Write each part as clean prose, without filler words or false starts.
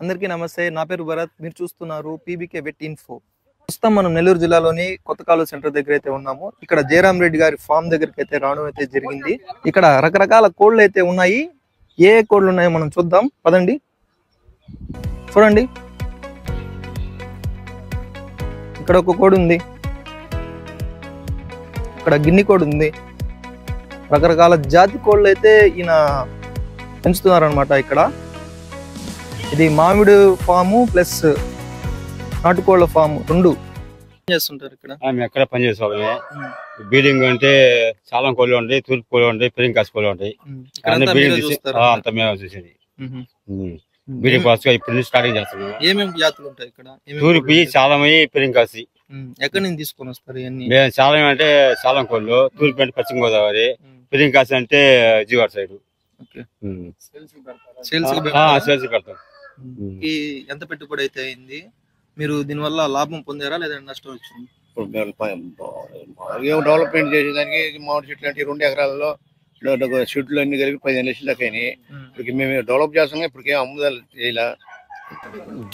అందరికీ నమస్తే. నా పేరు భరత్. మీరు చూస్తున్నారు పీబీకే వెట్ ఇన్ఫో. ప్రస్తుతం మనం నెల్లూరు జిల్లాలోని కొత్తకాలు సెంటర్ దగ్గర అయితే ఉన్నాము. ఇక్కడ జయరాం రెడ్డి గారి ఫామ్ దగ్గరికి అయితే రావడం అయితే జరిగింది. ఇక్కడ రకరకాల కోళ్ళు అయితే ఉన్నాయి. ఏ కోళ్ళు ఉన్నాయో మనం చూద్దాం పదండి. చూడండి, ఇక్కడ ఒక కోడి ఉంది, ఇక్కడ గిన్నె కోడి ఉంది. రకరకాల జాతి కోళ్ళు అయితే ఈయన పెంచుతున్నారు అనమాట. ఇక్కడ ఇది మామిడి ఫాము ప్లస్ నాటుకోళ్ల ఫాము రెండు చేస్తుంటారు. ఇక్కడ ఎక్కడ పని చేసేవాళ్ళమే. బీడింగ్ అంటే చాలా కోళ్ళు ఉంటాయి, తూర్పు కోళ్ళు ఉంటాయి, పెరింగ్ కాసు కోళ్ళు ఉంటాయి. అంత మేము చూసేది బీడింగ్ ప్రాసెస్ ఇప్పుడు నుంచి స్టార్టింగ్ చేస్తాము. ఏమేమి జాతులు ఉంటాయి ఇక్కడ? తూర్పు చాలా పెరింగ్ కాసి. ఎక్కడి నుంచి తీసుకొని వస్తారు ఇవన్నీ? చాలా అంటే చాలా కోళ్ళు. తూర్పు అంటే పశ్చిమ గోదావరి, పెరింగ్ కాసి అంటే జీవాడ సైడ్ సేల్స్ పెడతాం. ఎంత పెట్టుబడి అయితే అయింది? మీరు దీనివల్ల లాభం పొందారా లేదా నష్టం వచ్చింది? డెవలప్మెంట్ చేసేదానికి మామిడి చెట్లు అంటే 2 ఎకరాలలో చెట్లు అన్ని కలిపి 15 లక్షల దాకా అయినాయి. ఇప్పటికి మేము డెవలప్ చేస్తాం. ఇప్పటికేం అమ్ముదల చేయలే.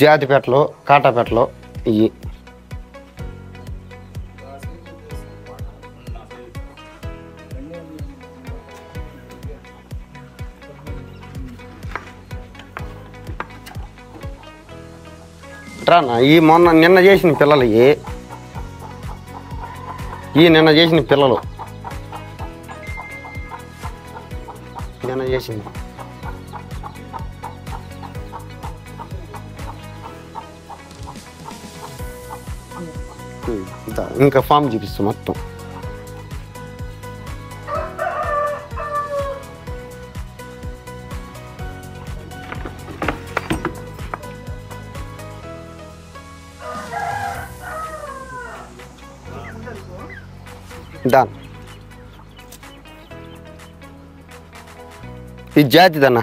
జాతి పెట్టలు, కాటా పెట్టలు ఇవి రానా. ఈ నిన్న చేసిన పిల్లలు నిన్న చేసిన పిల్లలు నిన్న చేసింది. ఇంకా ఫామ్ చూపిస్తాం మొత్తం. ఇది జాతిదన్నా.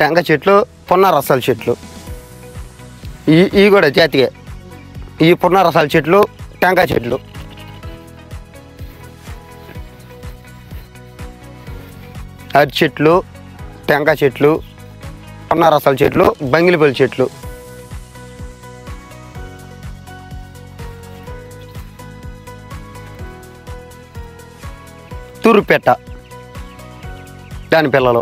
టెంకాయ చెట్లు, పొన్న రసాల చెట్లు ఇవి కూడా జాతిగా. ఈ పొన్న రసాల చెట్లు, టెంకాయ చెట్లు. అరటి చెట్లు, టెంకాయ చెట్లు, పొన్న రసాల చెట్లు, బంగిలిపల్లి చెట్లు. తూరుపేట దాని పిల్లలు.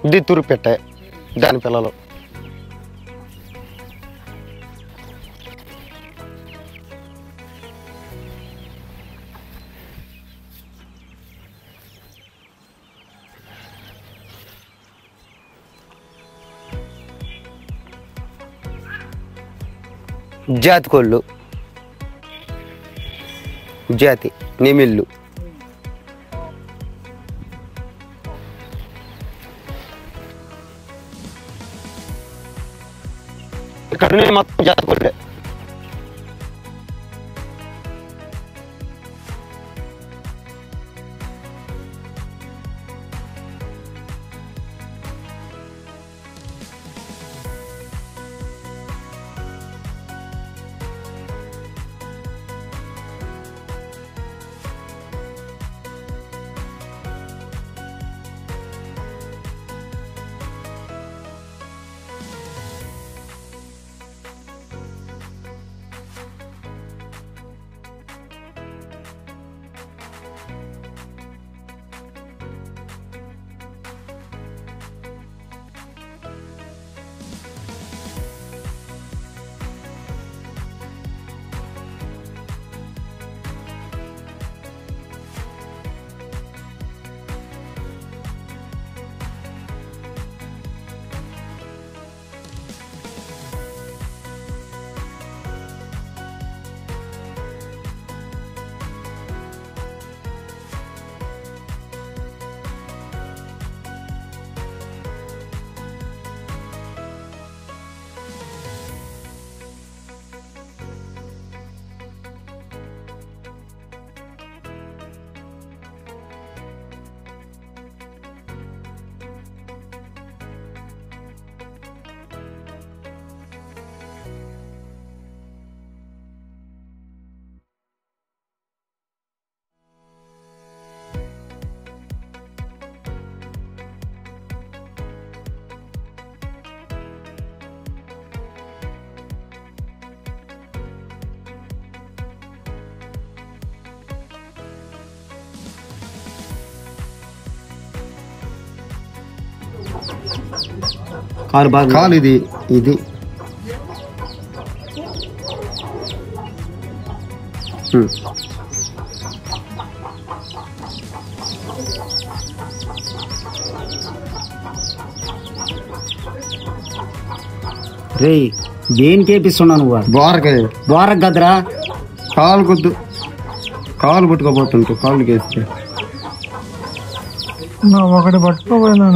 ఇది తూరుపేట దాని పిల్లలు. జాతి కోళ్ళు, జాతి నెమిళ్ళు. ఇక్కడ మొత్తం జాతి కోళ్ళే. కాలు బాగా కాలు ఇది ఇది రే దేనికి వేపిస్తున్నా నువ్వు? బోరక్ కదరా, కాలు కొద్దు, కాలు పట్టుకోబోతుంటు కాళ్ళకి వేస్తే ఒకటి పట్టుకోపోయినా